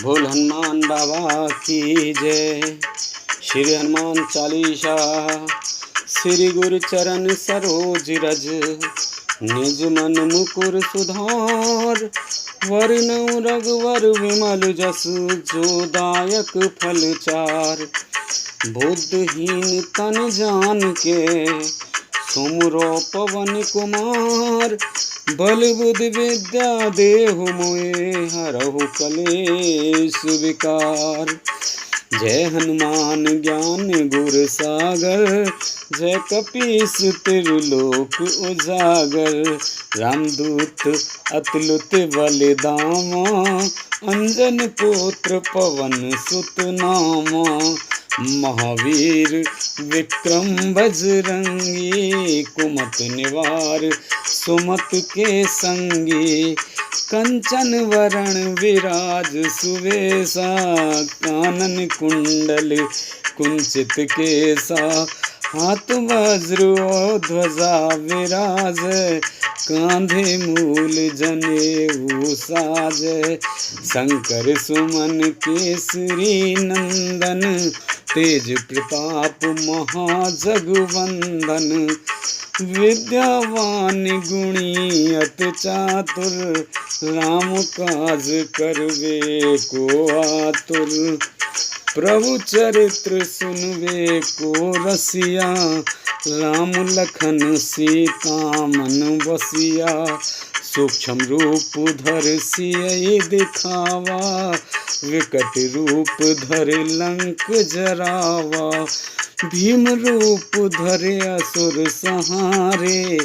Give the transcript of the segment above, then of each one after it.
बोल हनुमान बाबा की जय। श्री हनुमान चालीसा। श्री गुरु चरण सरोज रज, निज मन मुकुर सुधार। वरनउँ रघुवर विमल जस, जो दायक फल चार। बुद्धिहीन तन जानिके, सुमिरो पवन कुमार। बल बुद्धि विद्या देहु मोहे, हरहु कलेश विकार। जय हनुमान ज्ञान गुर सागर, जय कपीस त्रिलोक उजागर। रामदूत अतुलित बल धामा, अंजन पुत्र पवन सुत नामा। महावीर विक्रम बजरंगी, कुमति निवार सुमत के संगी। कंचन वरण विराज सुवेशा, कानन कुंडल कुंचित केसा। हाथ वज्र और ध्वजा विराज, कांधे मूल जनेऊ साज। शंकर सुमन केसरी नंदन, तेज प्रताप महाजगवंदन। विद्यावान गुणी अति चातुर, राम काज करवे को आतुर। प्रभु चरित्र सुनवे को रसिया, राम लखन सीता मन बसिया। सूक्ष्म रूप धर सियहि दिखावा, विकट रूप धर लंक जरावा। भीम रूप धरे असुर संहारे,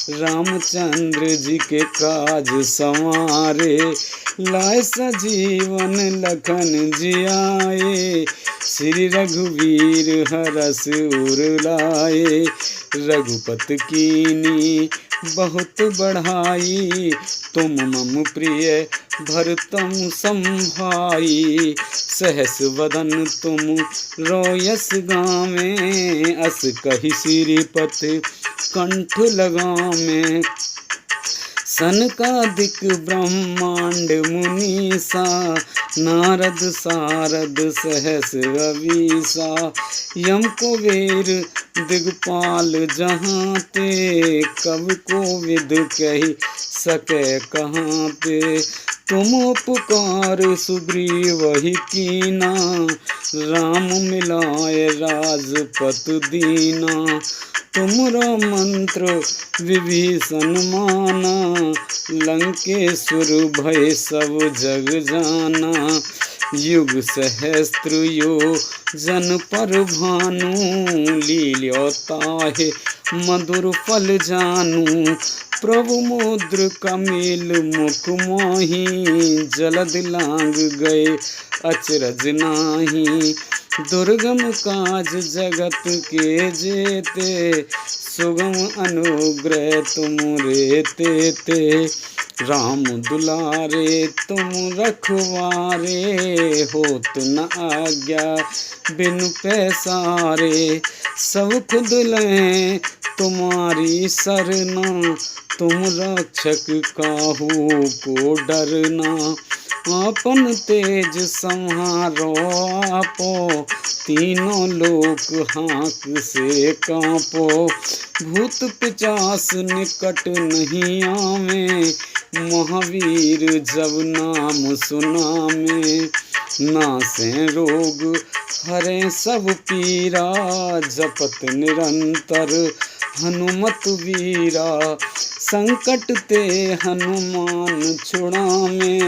रामचंद्र जी के काज संवारे। लाए सजीवन लखन जियाए, श्री रघुवीर हरष उर लाए। रघुपति कीनी बहुत बढ़ाई, तुम मम प्रिय भरतम संभाई। सहस वदन तुम रोयस गावे, अस कहि श्रीपति कंठ लगावे। सनकादिक ब्रह्मांड मुनीसा, नारद सारद सहस अवीसा। यम कुबेर दिगपाल जहाँ ते, कवि कोविद कहि सकै कहाँ ते। तुम उपकार सुग्रीव ही कीना, राम मिलाए राजपत दीना। तुमरा मंत्र विभीषण माना, लंकेश्वर भय सब जग जाना। युग सहस्त्र योजन पर भानु, लील्यो ताहि मधुर फल जानू। प्रभु मुद्र कमिल मुख मोहि, जलधि लांग गए अचरज नाही। दुर्गम काज जगत के जेते, सुगम अनुग्रह तुमरे तेते। राम दुलारे तुम रखवारे, होत न आज्ञा बिनु पैसारे। सब खुद लें तुम्हारी सरना, तुम रक्षक काहू को डरना। आपन तेज संहारो आपो, तीनों लोक हाक से कांपो। भूत पिचास निकट नहीं आवे, महावीर जब नाम सुनामे। नासे रोग हरे सब पीरा, जपत निरंतर हनुमत वीरा। संकट ते हनुमान छुड़ामे,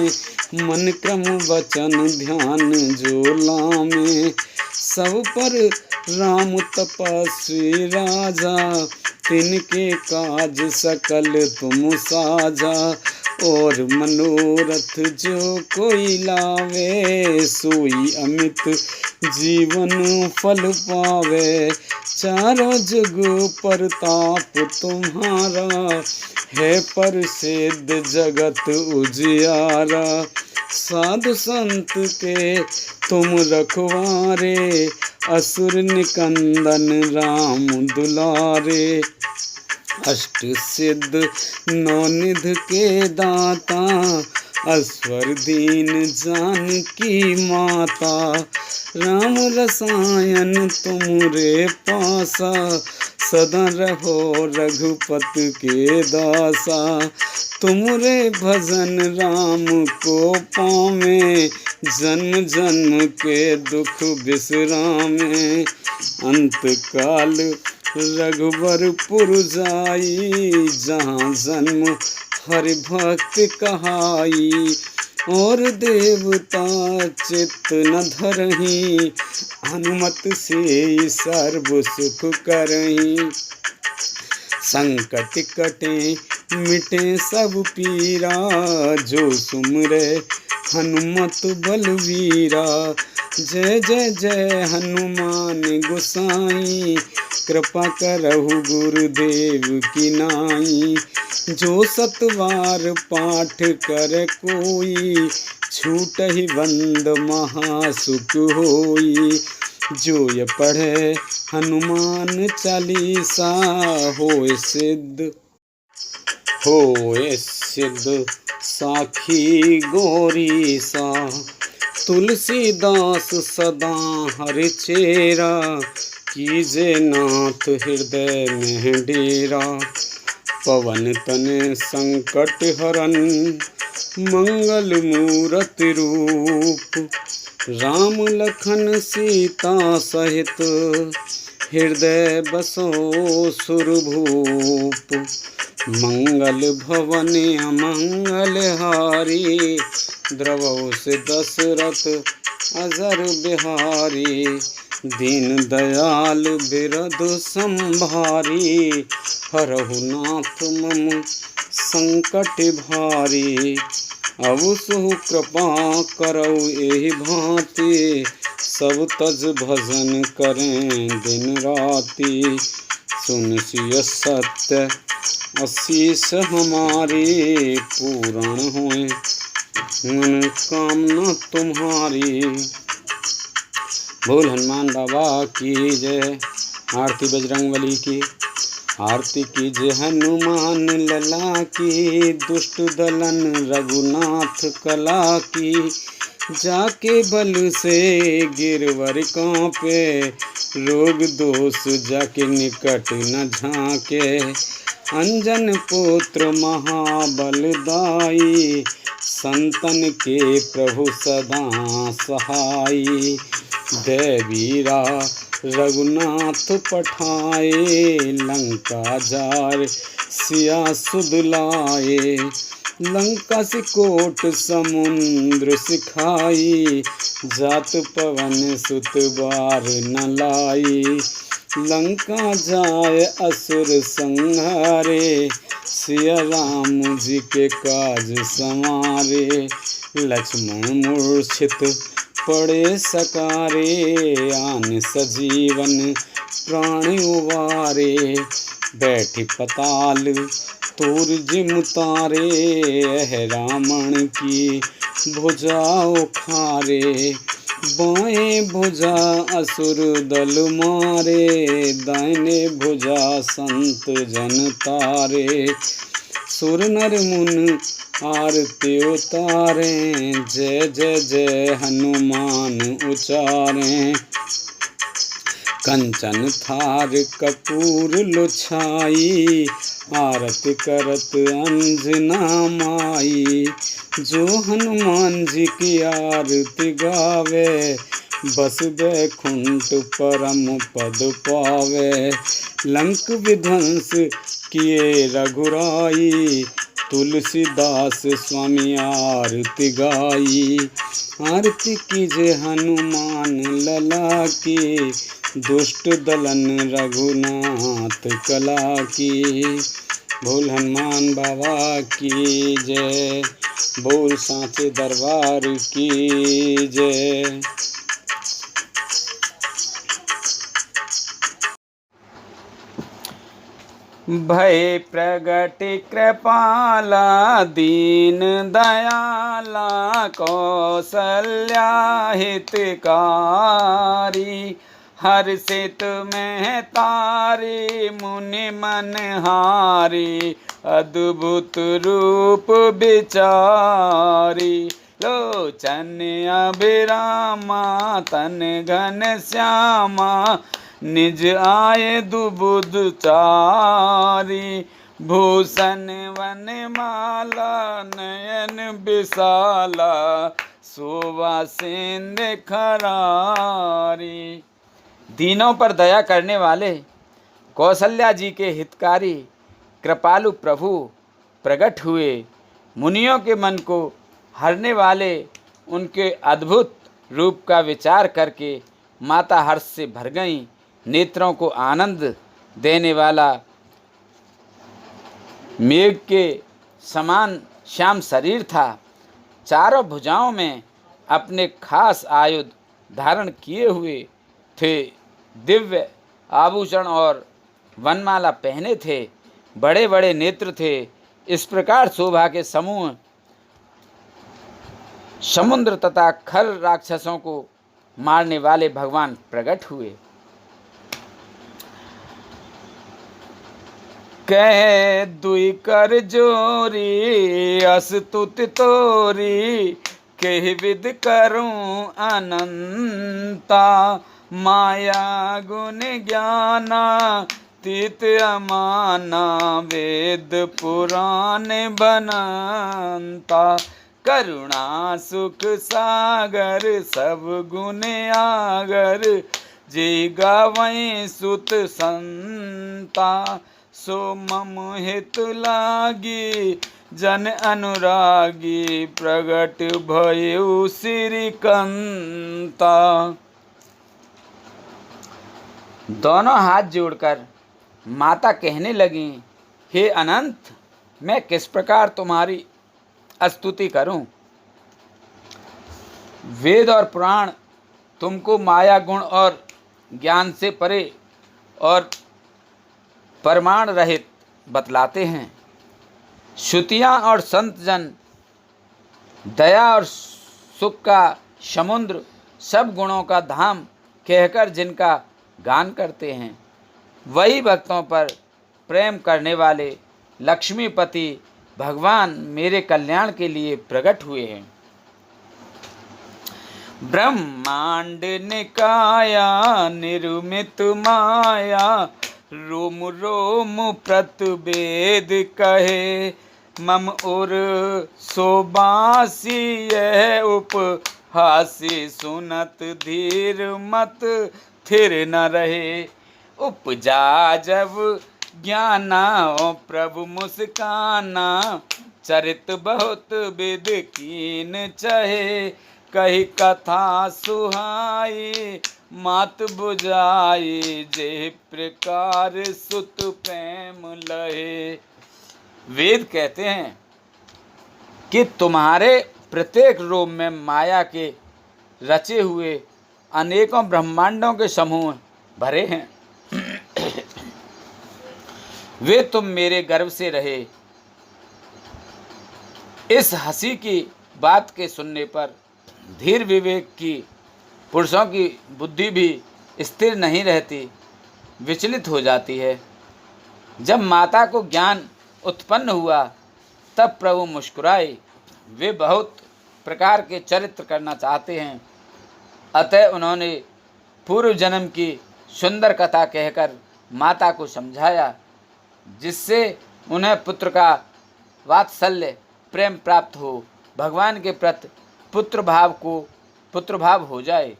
मन क्रम वचन ध्यान जो लामे। सब पर राम तपस्वी राजा, तिनके काज सकल तुम साजा। और मनोरथ जो कोई लावे, सोई अमित जीवन फल पावे। चारों जुग परताप तुम्हारा, है प्रसिद्ध जगत उजियारा। साधु संत के तुम रखवारे, असुर निकंदन राम दुलारे। अष्ट सिद्ध नौ निध के दाता, अस्वर दीन जानकी माता, राम रसायन तुमरे पासा, सदा रहो रघुपत के दासा। तुमरे भजन राम को पावे, जन्म जन्म के दुख बिसरामे। अंत काल रघुबरपुर जाई, जहाँ जन्म हरि भक्त कहाई। और देवता चित्त न धरहीं, हनुमत से सर्व सुख करहीं। संकट कटे मिटे सब पीरा, जो सुमरे हनुमत बलवीरा। जय जय जय हनुमान गोसाई, कृपा करहु गुरुदेव की नाई। जो सतवार पाठ कर कोई, छूटहि बंद महासुख होई। जो ये पढ़े हनुमान चालीसा, होए सिद्ध साखी गौरीसा। तुलसीदास सदा हरि चेरा, कीजे नाथ हृदय में डेरा। पवन तन संकट हरन, मंगल मूरति रूप। राम लखन सीता सहित, हृदय बसो सुरभूप। मंगल भवन अमंगल हारी, द्रवौ से दशरथ अजर बिहारी। दीन दयाल बिरद संभारी, हरहु नाथ मम संकट भारी। अब सुहु कृपा करौ एहि भांति, सब तज भजन करें दिन राति। सुन सिय सत्य आशीष हमारी, पूर्ण होए मनोकामना तुम्हारी। बोल हनुमान बाबा की जय। आरती बजरंगबली की। आरती कीजिए हनुमान लला की, दुष्ट दलन रघुनाथ कला की। जाके बल से गिरवर कांपे, रोग दोष जाके निकट न झांके। अंजन पुत्र महाबलदाई, संतन के प्रभु सदा सहाई। देवीरा रघुनाथ पठाए, लंका जार सिया सुध लाए। लंका सिकोट समुद्र सिखाई, जात पवन सुत बार न लाई। लंका जाय असुर संहारे, सिया राम जी के काज संवारे। लक्ष्मण मूर्छित पड़े सकारे, आन सजीवन प्राण उवारे। बैठी पताल तूर जिम तारे, रावण की भुजा उखारे। बाएं भुजा असुर दल मारे, दाहिने भुजा संत जन तारे। सुर नर मुन आरती उतारे, जय जय जय हनुमान उचारें। कंचन थार कपूर लुछाई, आरती करत अंजना माई। जो हनुमान जी की आरती गावे, बस बैकुंठ परम पद पावे। लंक विध्वंस किए रघुराई, तुलसीदास स्वामी आरती गाई। आरती कीजे हनुमान लला की, दुष्ट दलन रघुनाथ कला की। बोल हनुमान बाबा की जय। बोल सांचे दरबार की जय। भय प्रगट कृपाला, दीन दयाला, कौसल्या हितकारी। हर्षित में तारी मुनि मन हारी, अद्भुत रूप विचारी। लोचन अभिरामा तन घन श्यामा, निज आए दुबुध चारी। भूषण वन माला नयन विशाला, शोभा सेंद्र खरारी। दीनों पर दया करने वाले कौशल्या जी के हितकारी कृपालु प्रभु प्रकट हुए। मुनियों के मन को हरने वाले उनके अद्भुत रूप का विचार करके माता हर्ष से भर गईं। नेत्रों को आनंद देने वाला मेघ के समान श्याम शरीर था। चारों भुजाओं में अपने खास आयुध धारण किए हुए थे। दिव्य आभूषण और वनमाला पहने थे। बड़े बड़े नेत्र थे। इस प्रकार शोभा के समूह समुद्र तथा खर राक्षसों को मारने वाले भगवान प्रकट हुए। कह दुई कर जोरी, अस्तुति तोरी, कह विद करूं अनंता। माया गुण ज्ञाना तीत अमाना, वेद पुराण बनंता। करुणा सुख सागर सब गुण आगर, जे गावै सुत संता। सो मम हित लागी जन अनुरागी, प्रगट भयउ श्रीकंता। दोनों हाथ जोड़कर माता कहने लगी, हे अनंत, मैं किस प्रकार तुम्हारी स्तुति करूं। वेद और पुराण तुमको माया गुण और ज्ञान से परे और प्रमाण रहित बतलाते हैं। श्रुतियाँ और संत जन दया और सुख का समुद्र, सब गुणों का धाम कहकर जिनका गान करते हैं, वही भक्तों पर प्रेम करने वाले लक्ष्मीपति भगवान मेरे कल्याण के लिए प्रकट हुए हैं। ब्रह्मांड निकाया निर्मित माया, रोम रोम प्रतिवेद कहे। मम उर सोबासी यह उपहासी, सुनत धीर मत थिर न रहे। उपजा जब ज्ञाना ओ प्रभु मुस्काना, चरित बहुत विद कीन चहे। कही कथा सुहाई मात बुझाई, जे प्रकार सुत प्रेम लहे। वेद कहते हैं कि तुम्हारे प्रत्येक रोम में माया के रचे हुए अनेकों ब्रह्मांडों के समूह भरे हैं। वे तुम मेरे गर्भ से रहे। इस हंसी की बात के सुनने पर धीर विवेक की पुरुषों की बुद्धि भी स्थिर नहीं रहती, विचलित हो जाती है। जब माता को ज्ञान उत्पन्न हुआ तब प्रभु मुस्कुराए। वे बहुत प्रकार के चरित्र करना चाहते हैं, अतः उन्होंने पूर्व जन्म की सुंदर कथा कहकर माता को समझाया, जिससे उन्हें पुत्र का वात्सल्य प्रेम प्राप्त हो, भगवान के प्रति पुत्र भाव हो जाए।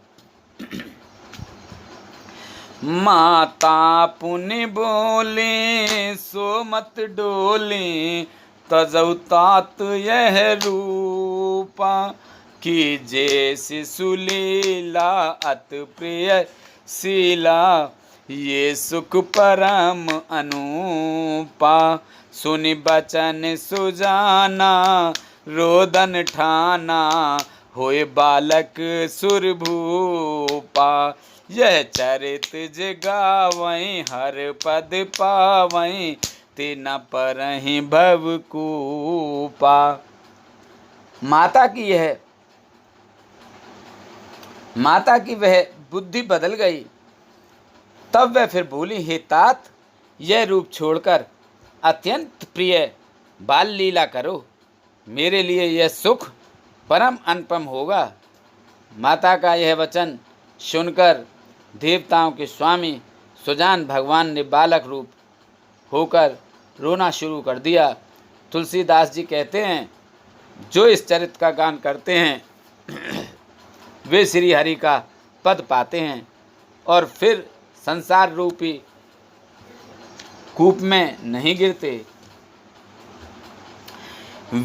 माता पुनि बोले सो मत डोले, तजौ तात यह रूपा। कि जैसे सुलीला अत प्रिय शीला, ये सुख परम अनुपा। सुनि बचन सुजाना रोदन ठाना, होए बालक सुरभूपा। यह चरित जगावई हर पद पावई, तेना परहि भवकूपा। माता की वह बुद्धि बदल गई तब वह फिर बोली, हे तात, यह रूप छोड़कर अत्यंत प्रिय बाल लीला करो, मेरे लिए यह सुख परम अनुपम होगा। माता का यह वचन सुनकर देवताओं के स्वामी सुजान भगवान ने बालक रूप होकर रोना शुरू कर दिया। तुलसीदास जी कहते हैं, जो इस चरित्र का गान करते हैं वे श्री हरि का पद पाते हैं और फिर संसार रूपी कूप में नहीं गिरते।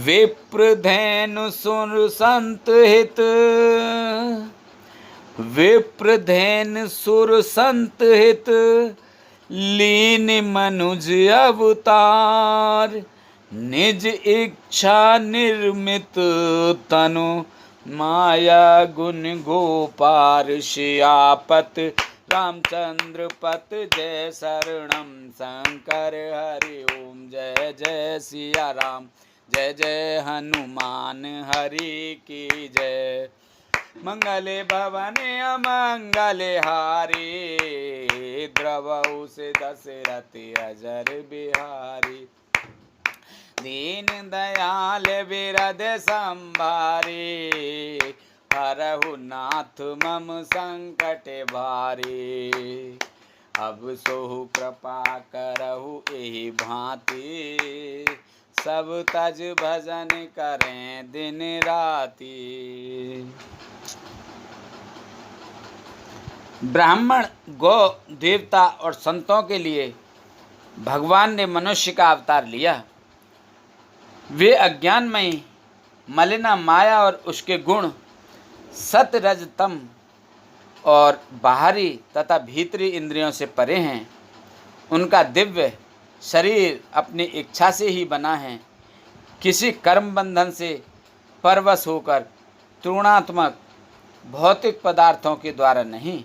विप्रधेनु सुर संत हित, विप्रधेन सुर संत हित, लीन मनुज अवतार, निज इच्छा निर्मित तनु, माया गुण गोपार, श्यापत रामचंद्र पत, जय शरणम शंकर हरि ओम, जय जय सिया राम, जय जय हनुमान हरि की जय। मंगले भवने अमंगले हारी, द्रवहु से दशरथ अजर बिहारी, दीन दयाल बिरद संभारी, हरहु नाथ मम संकट भारी, अब सोहु कृपा करहु एहि भांति, सब तज भजन करें दिन राति। ब्राह्मण, गौ, देवता और संतों के लिए भगवान ने मनुष्य का अवतार लिया। वे अज्ञानमयी मलिना माया और उसके गुण सत रज तम और बाहरी तथा भीतरी इंद्रियों से परे हैं। उनका दिव्य शरीर अपनी इच्छा से ही बना है, किसी कर्म बंधन से परवश होकर तृणात्मक भौतिक पदार्थों के द्वारा नहीं।